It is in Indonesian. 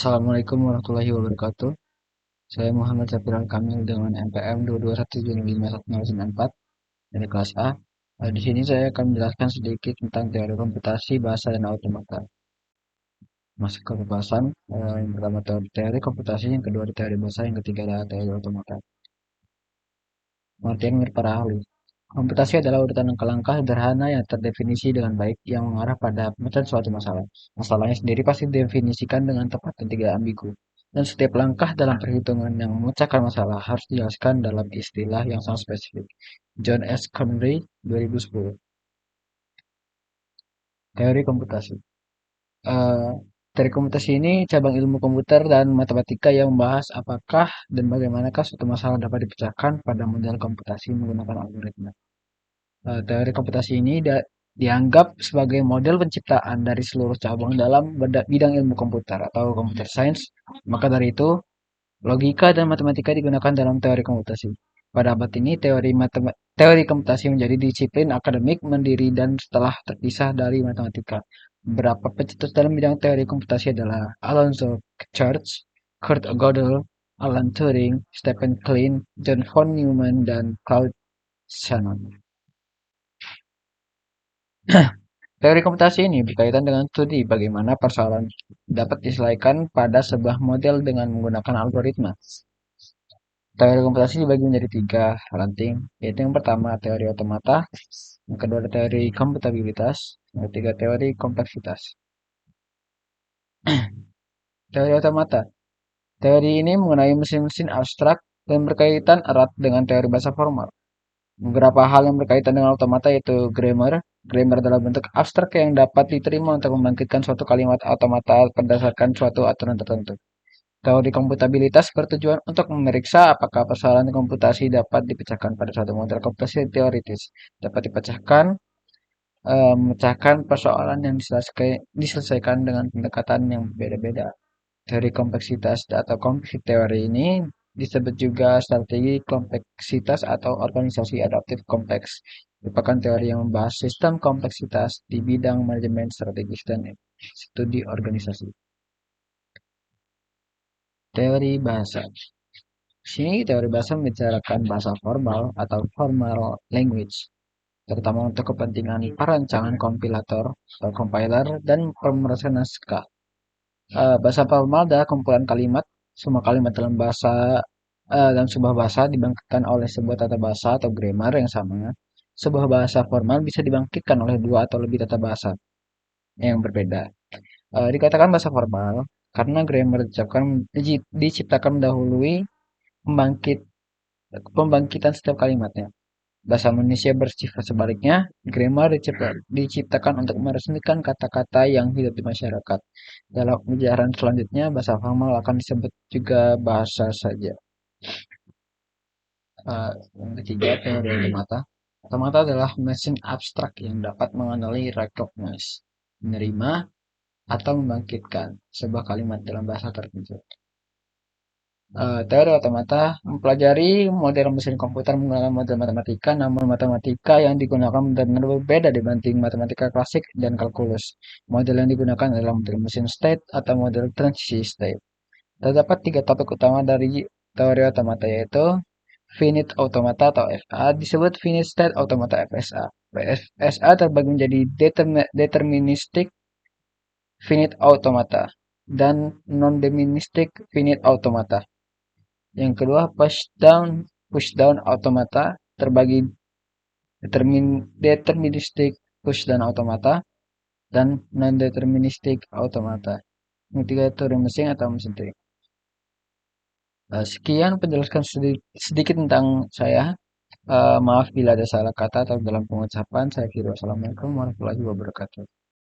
Assalamualaikum warahmatullahi wabarakatuh. Saya Muhammad Syafiral Kamil dengan NPM 221751094 dari kelas A. Di sini saya akan menjelaskan sedikit tentang teori komputasi, bahasa, dan automata. Masuk ke pembahasan, yang pertama teori komputasi, yang kedua teori bahasa, yang ketiga adalah teori automata. Pengertian menurut para ahli. Komputasi adalah urutan langkah-langkah sederhana yang terdefinisi dengan baik yang mengarah pada pemecahan suatu masalah. Masalahnya sendiri pasti didefinisikan dengan tepat dan tidak ambigu. Dan setiap langkah dalam perhitungan yang memecahkan masalah harus dijelaskan dalam istilah yang sangat spesifik. John S. Connery, 2010. Teori komputasi. Eh, Teori komputasi ini cabang ilmu komputer dan matematika yang membahas apakah dan bagaimanakah suatu masalah dapat dipecahkan pada model komputasi menggunakan algoritma. Teori komputasi ini dianggap sebagai model penciptaan dari seluruh cabang dalam bidang ilmu komputer atau computer science. Maka dari itu, logika dan matematika digunakan dalam teori komputasi. Pada abad ini, teori komputasi menjadi disiplin akademik mandiri dan setelah terpisah dari matematika. Beberapa pencetus dalam bidang teori komputasi adalah Alonzo Church, Kurt Gödel, Alan Turing, Stephen Klein, John von Neumann, dan Claude Shannon. Teori komputasi ini berkaitan dengan studi bagaimana persoalan dapat diselesaikan pada sebuah model dengan menggunakan algoritma. Teori komputasi dibagi menjadi tiga ranting, yaitu yang pertama teori otomata, yang kedua teori komputabilitas, yang ketiga teori kompleksitas. Teori otomata. Teori ini mengenai mesin-mesin abstrak dan berkaitan erat dengan teori bahasa formal. Beberapa hal yang berkaitan dengan otomata yaitu grammar. Grammar adalah bentuk abstrak yang dapat diterima untuk membangkitkan suatu kalimat otomata berdasarkan suatu aturan tertentu. Teori komputabilitas bertujuan untuk memeriksa apakah persoalan komputasi dapat dipecahkan pada suatu model komputasi teoritis. Dapat memecahkan persoalan yang diselesaikan dengan pendekatan yang berbeda-beda. Teori kompleksitas atau kompleksity teori ini disebut juga strategi kompleksitas atau organisasi adaptif kompleks. Merupakan teori yang membahas sistem kompleksitas di bidang manajemen strategis dan studi organisasi. Teori bahasa. Di sini teori bahasa membicarakan bahasa formal atau formal language, terutama untuk kepentingan perancangan kompilator atau compiler dan pemrosesan naskah. Bahasa formal adalah kumpulan kalimat, semua kalimat dalam sebuah bahasa dibangkitkan oleh sebuah tata bahasa atau grammar yang sama. Sebuah bahasa formal bisa dibangkitkan oleh dua atau lebih tata bahasa yang berbeda. Dikatakan bahasa formal karena grammar diciptakan mendahului pembangkit pembangkitan setiap kalimatnya. Bahasa Indonesia bersifat sebaliknya, grammar diciptakan untuk meresmikan kata-kata yang hidup di masyarakat. Dalam pembicaraan selanjutnya, bahasa formal akan disebut juga bahasa saja. Yang ketiga, teori otomata. Otomata adalah mesin abstrak yang dapat mengenali, recognize, menerima, atau membangkitkan sebuah kalimat dalam bahasa tertentu. Teori otomata mempelajari model mesin komputer menggunakan model matematika, namun matematika yang digunakan benar-benar berbeda dibanding matematika klasik dan kalkulus. Model yang digunakan adalah model mesin state atau model transisi state. Terdapat tiga topik utama dari teori otomata yaitu finite automata atau FA, disebut finite state automata FSA. FSA terbagi menjadi deterministic finite automata dan non-deterministic finite automata. Yang kedua, push-down automata terbagi deterministic push-down automata dan non-deterministic automata. Yang ketiga, Turing mesin atau mesin Turing. Sekian penjelasan sedikit tentang saya. Maaf bila ada salah kata atau dalam pengucapan. Saya kira wassalamualaikum warahmatullahi wabarakatuh.